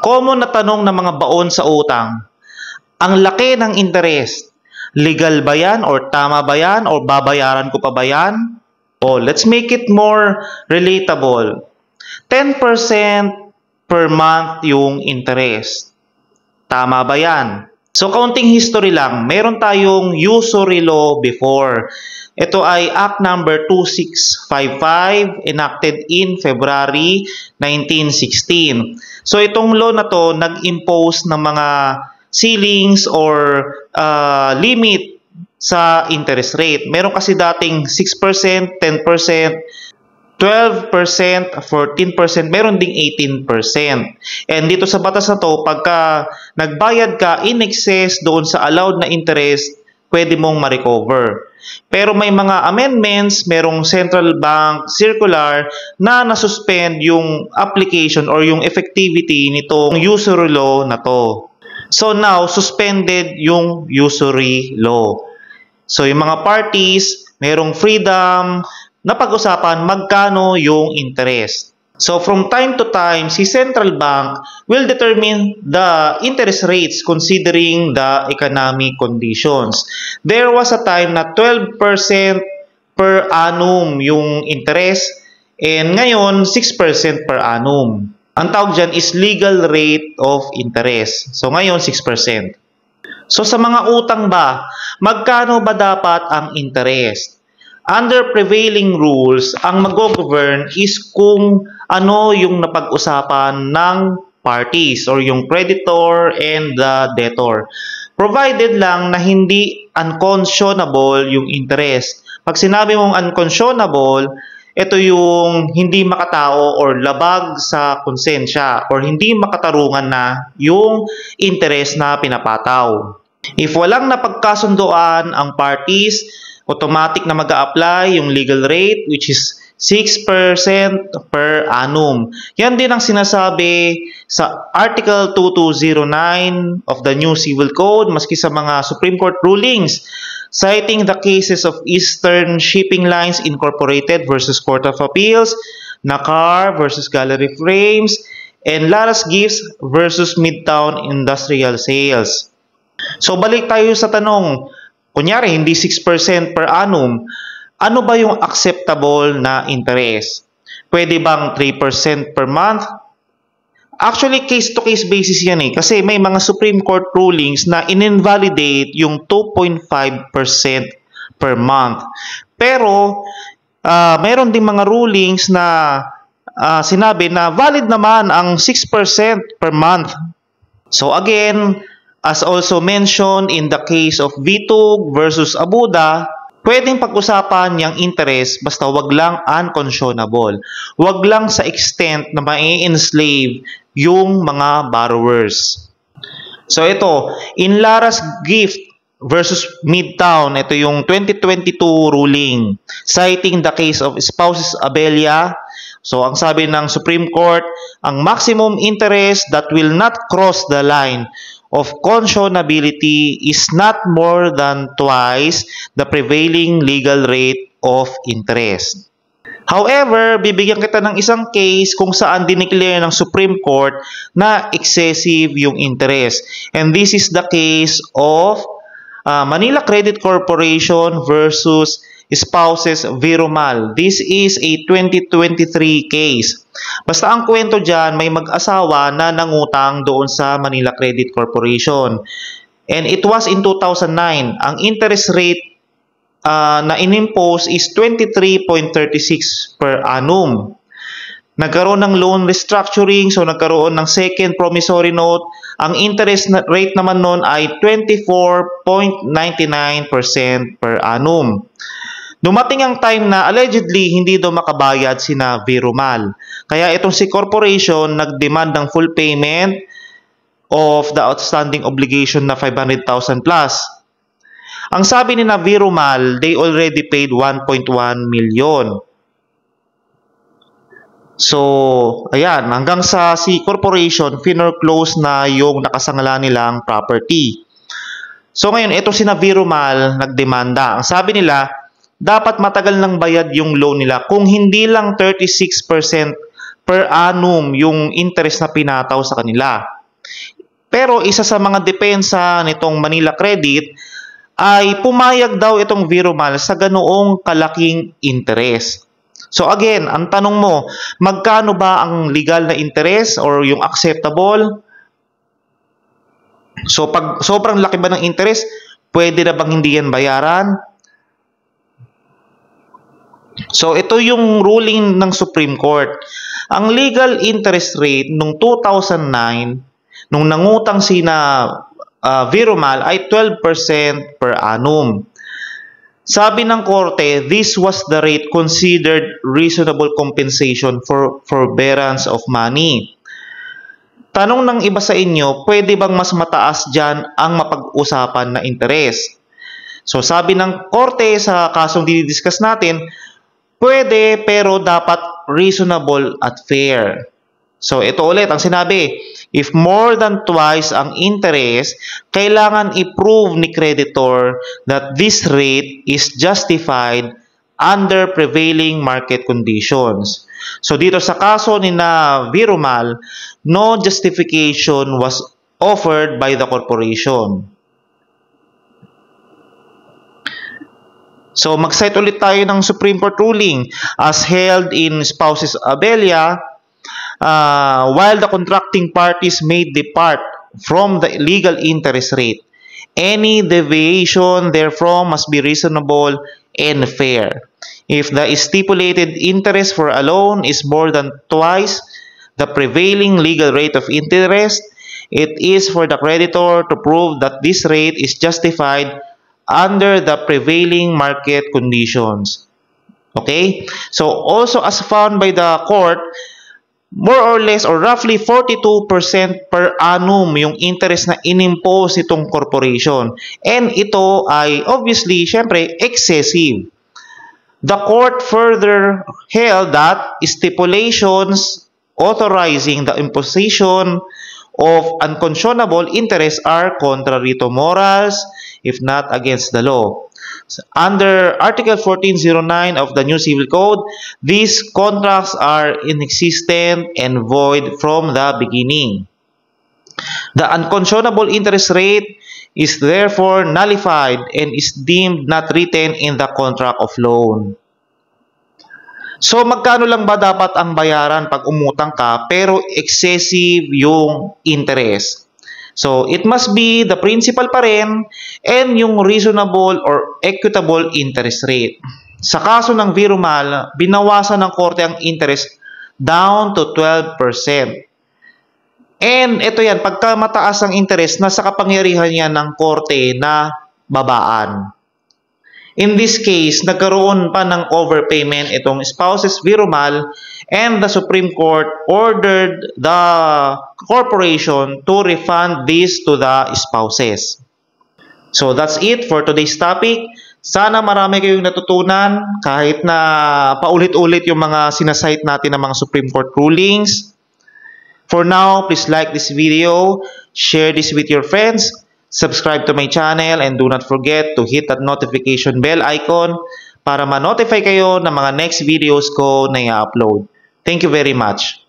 Common na tanong ng mga baon sa utang. Ang laki ng interest. Legal ba yan or tama ba yan or babayaran ko pa ba yan? Oh, let's make it more relatable. 10% per month yung interest. Tama ba yan? So, kaunting history lang. Meron tayong usury law before. Ito ay Act number 2655 enacted in February 1916. So, itong law na to nag-impose ng mga ceilings or limit sa interest rate. Meron kasi dating 6%, 10%, 12%, 14%, meron ding 18%. And dito sa batas na to, pagka nagbayad ka in excess doon sa allowed na interest, pwede mong ma-recover. Pero may mga amendments, merong central bank circular na nasuspend yung application or yung effectivity nitong usury law na to. So now, suspended yung usury law. So yung mga parties, merong freedom na pag-usapan magkano yung interest. So from time to time, si central bank will determine the interest rates considering the economic conditions. There was a time na 12% per annum yung interest and ngayon 6% per annum. Ang tawag dyan is legal rate of interest. So ngayon 6%. So sa mga utang ba, magkano ba dapat ang interest? Under prevailing rules, ang mag-govern is kung ano yung napag-usapan ng parties or yung creditor and the debtor. Provided lang na hindi unconscionable yung interest. Pag sinabi mong unconscionable, ito yung hindi makatao or labag sa konsensya or hindi makatarungan na yung interest na pinapataw. If walang napagkasunduan ang parties, automatic na mag-a-apply yung legal rate which is 6% per annum. Yan din ang sinasabi sa Article 2209 of the New Civil Code maski sa mga Supreme Court rulings. Citing the cases of Eastern Shipping Lines Incorporated versus Court of Appeals, Nakar versus Gallery Frames, and Laras Gifts versus Midtown Industrial Sales. So balik tayo sa tanong, kunyari hindi 6% per annum, ano ba yung acceptable na interest? Pwede bang 3% per month? Actually, case-to-case basis yan kasi may mga Supreme Court rulings na in-invalidate yung 2.5% per month. Pero, meron din mga rulings na sinabi na valid naman ang 6% per month. So again, as also mentioned in the case of Vitug versus Abuda, pwedeng pag-usapan yung interest basta wag lang unconscionable. Wag lang sa extent na mai-enslave yung mga borrowers. So ito, in Laras Gift versus Midtown, ito yung 2022 ruling. Citing the case of Spouses Abella, so ang sabi ng Supreme Court, ang maximum interest that will not cross the line of conscionability is not more than twice the prevailing legal rate of interest. However, bibigyan kita ng isang case kung saan dineclare ng Supreme Court na excessive yung interest. And this is the case of Manila Credit Corporation versus Spouses Virumal. This is a 2023 case. Basta ang kwento dyan, may mag-asawa na nangutang doon sa Manila Credit Corporation. And it was in 2009. Ang interest rate na inimpose is 23.36 per annum. Nagkaroon ng loan restructuring, so nagkaroon ng second promissory note. Ang interest rate naman noon ay 24.99% per annum. Dumating ang time na allegedly hindi daw makabayad sina Virumal. Kaya itong si corporation nagdemand ng full payment of the outstanding obligation na 500,000 plus. Ang sabi ni Virumal, they already paid 1.1 million. So, ayan, hanggang sa si corporation, foreclose na yung nakasangala nilang property. So, ngayon, ito si Virumal nagdemanda. Ang sabi nila, dapat matagal nang bayad yung loan nila kung hindi lang 36% per annum yung interest na pinataw sa kanila. Pero isa sa mga depensa nitong Manila Credit ay pumayag daw itong Virumal sa ganoong kalaking interest. So again, ang tanong mo, magkano ba ang legal na interest or yung acceptable? So pag sobrang laki ba ng interest, pwede na bang hindi yan bayaran? So ito yung ruling ng Supreme Court. Ang legal interest rate nung 2009, nung nangutang sina Virumal ay 12% per annum. Sabi ng korte, this was the rate considered reasonable compensation for forbearance of money. Tanong ng iba sa inyo, pwede bang mas mataas dyan ang mapag-usapan na interest? So sabi ng korte sa kasong dinidiscuss natin, pwede pero dapat reasonable at fair. So ito ulit ang sinabi, if more than twice ang interest, kailangan i-prove ni creditor that this rate is justified under prevailing market conditions. So dito sa kaso ni na Virumal, no justification was offered by the corporation. So mag-cite ulit tayo ng Supreme Court ruling as held in Spouses Abella. While the contracting parties may depart from the legal interest rate, any deviation therefrom must be reasonable and fair. If the stipulated interest for a loan is more than twice the prevailing legal rate of interest, it is for the creditor to prove that this rate is justified under the prevailing market conditions. Okay? So also as found by the court, more or less or roughly 42% per annum yung interest na inimpose itong corporation. And ito ay obviously, syempre, excessive. The court further held that stipulations authorizing the imposition of unconscionable interest are contrary to morals, if not against the law. Under Article 1409 of the New Civil Code, these contracts are inexistent and void from the beginning. The unconscionable interest rate is therefore nullified and is deemed not written in the contract of loan. So magkano lang ba dapat ang bayaran pag umutang ka pero excessive yung interest? So, it must be the principal pa rin and yung reasonable or equitable interest rate. Sa kaso ng Virumal, binawasan ng korte ang interest down to 12%. And ito yan, pagka mataas ang interest, nasa kapangyarihan yan ng korte na babaan. In this case, nagkaroon pa ng overpayment itong Spouses Virumal and the Supreme Court ordered the corporation to refund this to the spouses. So that's it for today's topic. Sana marami kayong natutunan kahit na paulit-ulit yung mga sinasite natin ng mga Supreme Court rulings. For now, please like this video, share this with your friends, subscribe to my channel, and do not forget to hit that notification bell icon para ma-notify kayo ng mga next videos ko na i-upload. Thank you very much.